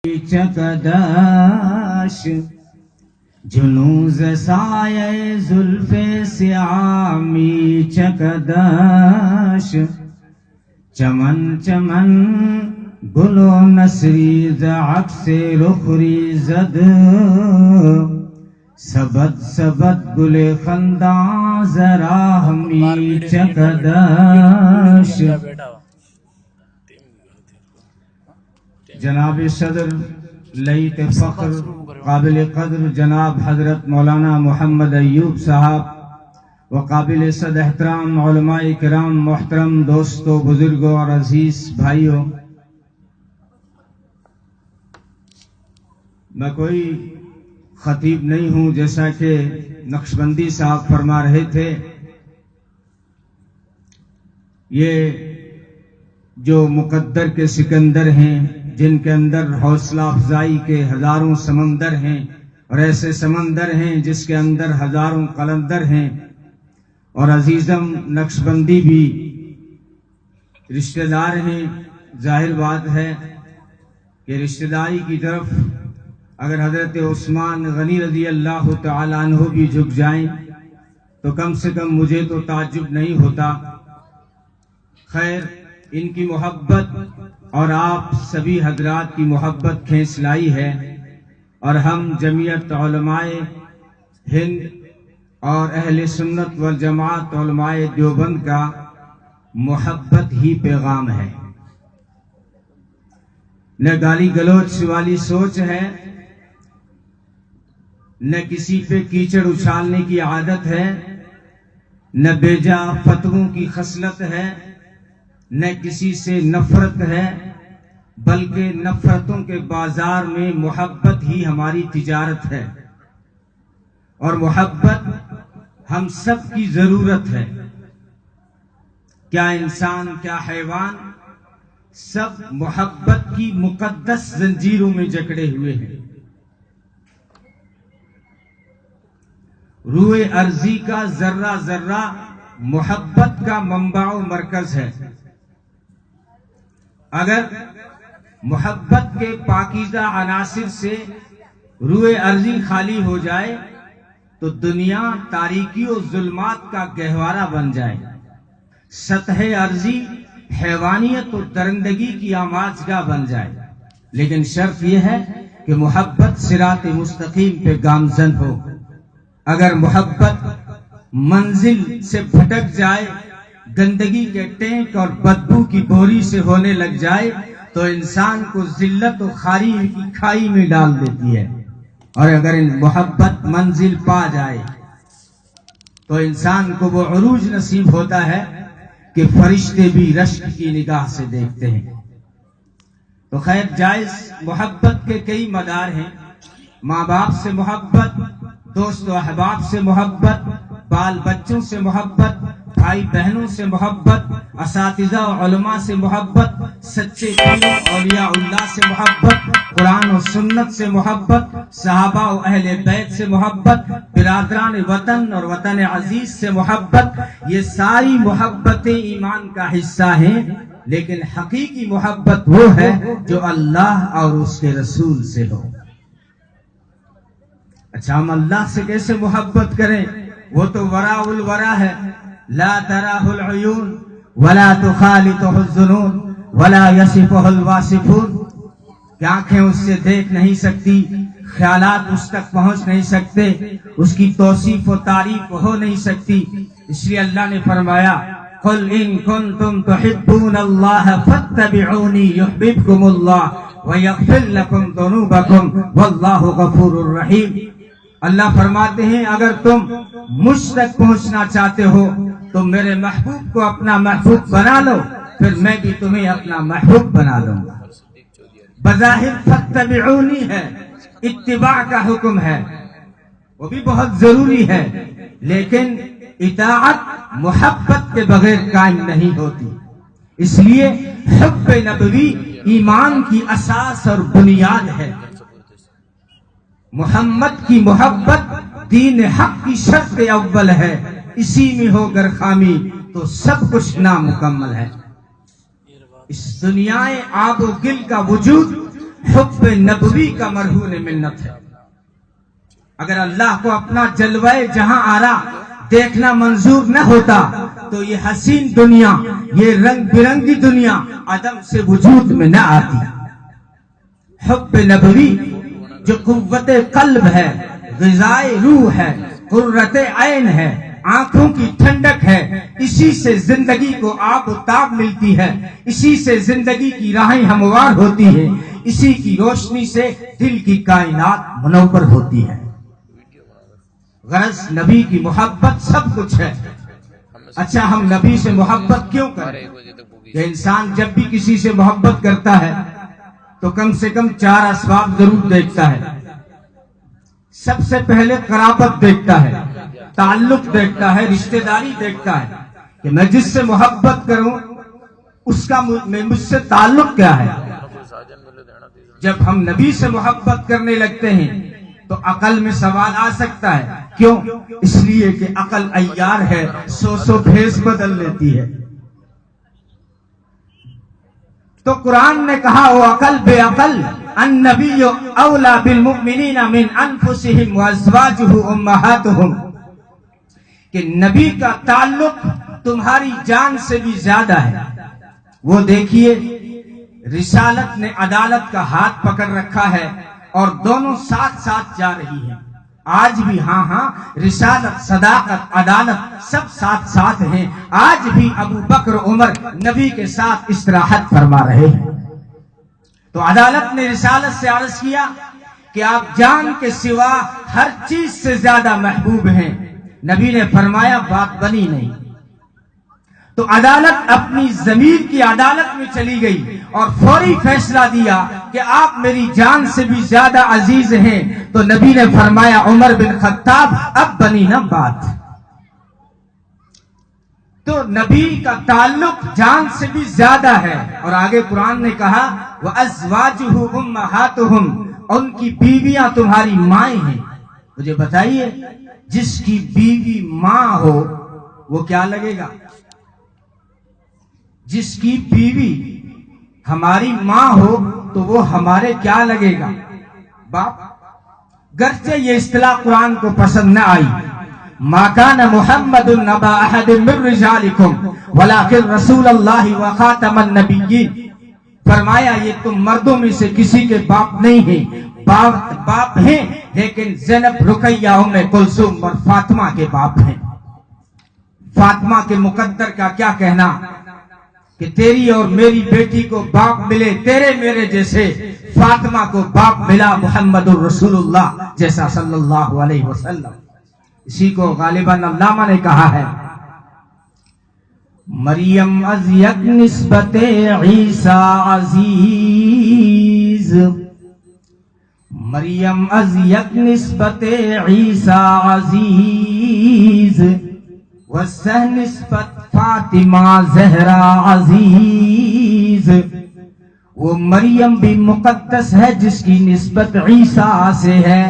چکداش جنوز سایه زلف سیامی چکداش چمن چمن گل و نسری ز عکس رخری زد سبد سبد گل خنداں ذرا ہمی چکداش. جناب صدر لئیت فخر قابل قدر جناب حضرت مولانا محمد ایوب صاحب و قابل صد احترام علماء کرام، محترم دوستوں، بزرگوں اور عزیز بھائیوں، میں کوئی خطیب نہیں ہوں، جیسا کہ نقشبندی صاحب فرما رہے تھے. یہ جو مقدر کے سکندر ہیں، جن کے اندر حوصلہ افزائی کے ہزاروں سمندر ہیں، اور ایسے سمندر ہیں جس کے اندر ہزاروں قلندر ہیں، اور عزیزم نقشبندی بھی رشتہ دار ہیں. ظاہر بات ہے کہ رشتہ داری کی طرف اگر حضرت عثمان غنی رضی اللہ تعالیٰ عنہ بھی جھک جائیں تو کم سے کم مجھے تو تعجب نہیں ہوتا. خیر، ان کی محبت اور آپ سبھی حضرات کی محبت کھینچ لائی ہے، اور ہم جمعیت علماء ہند اور اہل سنت والجماعت علماء دیوبند کا محبت ہی پیغام ہے. نہ گالی گلوچ والی سوچ ہے، نہ کسی پہ کیچڑ اچھالنے کی عادت ہے، نہ بیجا فتووں کی خصلت ہے، نہ کسی سے نفرت ہے، بلکہ نفرتوں کے بازار میں محبت ہی ہماری تجارت ہے، اور محبت ہم سب کی ضرورت ہے. کیا انسان کیا حیوان، سب محبت کی مقدس زنجیروں میں جکڑے ہوئے ہیں. روئے ارضی کا ذرہ ذرہ محبت کا منبع و مرکز ہے. اگر محبت کے پاکیزہ عناصر سے روئے ارضی خالی ہو جائے تو دنیا تاریکی و ظلمات کا گہوارہ بن جائے. سطح ارضی حیوانیت و درندگی کی آماجگاہ بن جائے. لیکن شرط یہ ہے کہ محبت صراط مستقیم پہ گامزن ہو. اگر محبت منزل سے بھٹک جائے، گندگی کے ٹینک اور بدبو کی بوری سے ہونے لگ جائے تو انسان کو ذلت و خاری کی کھائی میں ڈال دیتی ہے. اور اگر محبت منزل پا جائے تو انسان کو وہ عروج نصیب ہوتا ہے کہ فرشتے بھی رشک کی نگاہ سے دیکھتے ہیں. تو خیر، جائز محبت کے کئی مدار ہیں. ماں باپ سے محبت، دوست و احباب سے محبت، بال بچوں سے محبت، بھائی بہنوں سے محبت، اساتذہ و علماء سے محبت، سچے پیروں اولیاء اللہ سے محبت، قرآن و سنت سے محبت، صحابہ و اہل بیت سے محبت، برادران وطن اور وطن عزیز سے محبت. یہ ساری محبتیں ایمان کا حصہ ہیں، لیکن حقیقی محبت وہ ہے جو اللہ اور اس کے رسول سے ہو. اچھا، ہم اللہ سے کیسے محبت کریں؟ وہ تو وراء الورا ہے. لا تراہ العیون ولا تخالطہ الظنون ولا یصفہ الواصفون. کہ آنکھیں اس سے دیکھ نہیں سکتی، خیالات اس تک پہنچ نہیں سکتے، اس کی توصیف و تعریف ہو نہیں سکتی. اس لیے اللہ نے فرمایا، قل ان کنتم تحبون اللہ فاتبعونی یحببکم اللہ ویغفر لکم ذنوبکم واللہ غفور الرحیم. اللہ فرماتے ہیں اگر تم مجھ تک پہنچنا چاہتے ہو تو میرے محبوب کو اپنا محبوب بنا لو، پھر میں بھی تمہیں اپنا محبوب بنا لوں گا. بظاہر فاتبعونی ہے، اتباع کا حکم ہے، وہ بھی بہت ضروری ہے، لیکن اطاعت محبت کے بغیر قائم نہیں ہوتی. اس لیے حب نبوی ایمان کی اساس اور بنیاد ہے. محمد کی محبت دین حق کی شرط اول ہے. اسی میں ہو گر خامی تو سب کچھ نامکمل ہے. اس دنیا آب و گل کا وجود حب نبوی کا مرہون منت ہے۔ اگر اللہ کو اپنا جلوہ جہاں آرا دیکھنا منظور نہ ہوتا تو یہ حسین دنیا، یہ رنگ برنگی دنیا عدم سے وجود میں نہ آتی۔ حب نبوی جو قوت قلب ہے، غذائے روح ہے، قرۃ عین ہے، آنکھوں کی ٹھنڈک ہے، اسی سے زندگی کو آب و تاب ملتی ہے، اسی سے زندگی کی راہیں ہموار ہوتی ہیں، اسی کی روشنی سے دل کی کائنات منور ہوتی ہے۔ غرض نبی کی محبت سب کچھ ہے۔ اچھا ہم نبی سے محبت کیوں کریں؟ کہ انسان جب بھی کسی سے محبت کرتا ہے تو کم سے کم 4 اسباب ضرور دیکھتا ہے۔ سب سے پہلے قرابت دیکھتا ہے، تعلق دیکھتا ہے، رشتہ داری دیکھتا ہے کہ میں جس سے محبت کروں اس کا مجھ سے تعلق کیا ہے۔ جب ہم نبی سے محبت کرنے لگتے ہیں تو عقل میں سوال آ سکتا ہے، کیوں؟ اس لیے کہ عقل عیار ہے، 100 بھیس بدل لیتی ہے۔ تو قرآن نے کہا وہ عقل بے عقل النبی اولا بالمؤمنین من انفسہم وازواجہ امہاتہم، کہ نبی کا تعلق تمہاری جان سے بھی زیادہ ہے۔ وہ دیکھیے رسالت نے عدالت کا ہاتھ پکڑ رکھا ہے اور دونوں ساتھ ساتھ جا رہی ہیں۔ آج بھی ہاں رسالت، صداقت، عدالت سب ساتھ ساتھ ہیں۔ آج بھی ابو بکر عمر نبی کے ساتھ استراحت فرما رہے ہیں۔ تو عدالت نے رسالت سے عرض کیا کہ آپ جان کے سوا ہر چیز سے زیادہ محبوب ہیں۔ نبی نے فرمایا بات بنی نہیں۔ تو عدالت اپنی ضمیر کی عدالت میں چلی گئی اور فوری فیصلہ دیا کہ آپ میری جان سے بھی زیادہ عزیز ہیں۔ تو نبی نے فرمایا عمر بن خطاب اب بنی نہ بات۔ تو نبی کا تعلق جان سے بھی زیادہ ہے۔ اور آگے قرآن نے کہا وَأَزْوَاجُهُ أُمَّهَاتُهُمْ، ان کی بیویاں تمہاری مائیں ہیں۔ مجھے بتائیے جس کی بیوی ماں ہو وہ کیا لگے گا؟ جس کی بیوی ہماری ماں ہو تو وہ ہمارے کیا لگے گا؟ باپ۔ گرچہ یہ اصطلاح قرآن کو پسند نہ آئی، ما کان محمد نبا احد من رجالکم ولکن رسول اللہ وخاتم النبیین، فرمایا یہ تم مردوں میں سے کسی کے باپ نہیں ہیں، باپ ہیں لیکن زینب، رقیہ، ام کلثوم اور فاطمہ کے باپ ہیں۔ فاطمہ کے مقدر کا کیا کہنا کہ تیری اور میری بیٹی کو باپ ملے تیرے میرے جیسے، فاطمہ کو باپ ملا محمد الرسول اللہ جیسا صلی اللہ علیہ وسلم۔ اسی کو غالباً علامہ نے کہا ہے مریم از یک نسبت عیسیٰ عزیز، مریم از یک نسبت عیسیٰ عزیز، وسہ نسبت فاطمہ زہرا عزیز۔ وہ مریم بھی مقدس ہے جس کی نسبت عیسیٰ سے ہے،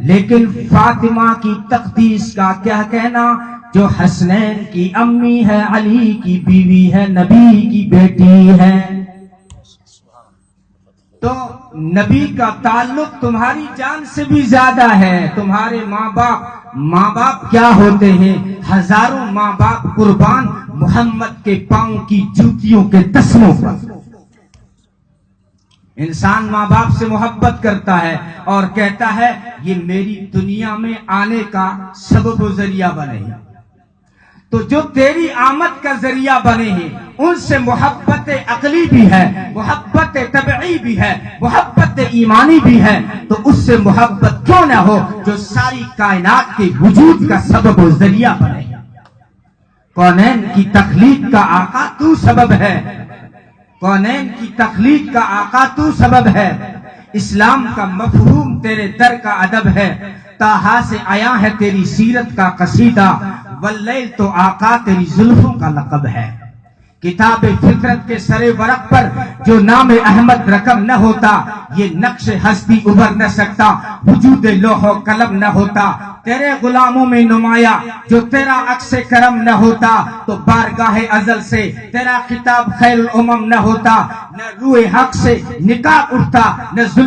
لیکن فاطمہ کی تقدیس کا کیا کہنا، جو حسنین کی امی ہے، علی کی بیوی ہے، نبی کی بیٹی ہے۔ تو نبی کا تعلق تمہاری جان سے بھی زیادہ ہے۔ تمہارے ماں باپ کیا ہوتے ہیں؟ ہزاروں ماں باپ قربان محمد کے پاؤں کی جوتیوں کے تسموں پر۔ انسان ماں باپ سے محبت کرتا ہے اور کہتا ہے یہ میری دنیا میں آنے کا سبب و ذریعہ بنے ہیں۔ تو جو تیری آمد کا ذریعہ بنے ہیں ان سے محبت عقلی بھی ہے، محبت طبعی بھی ہے، محبت ایمانی بھی ہے۔ تو اس سے محبت کیوں نہ ہو جو ساری کائنات کے وجود کا سبب و ذریعہ بنے۔ کونین کی تخلیق کا آقا تو سبب ہے، کونین کی تخلیق کا آقا تو سبب ہے۔ اسلام کا مفہوم تیرے در کا ادب ہے، طٰہٰ سے آیا ہے تیری سیرت کا قصیدہ، واللیل تو آقا تیری زلفوں کا لقب ہے۔ کتاب فطرت کے سرے ورق پر جو نام احمد رقم نہ ہوتا، یہ نقش ہستی ابھر نہ سکتا، وجود لوح و قلم نہ ہوتا، تیرے غلاموں میں نمایاں جو تیرا عکس کرم نہ ہوتا، تو بارگاہ ازل سے تیرا خطاب خیر الامم نہ ہوتا، نہ روح حق سے نکاح اٹھتا، نہ ظلم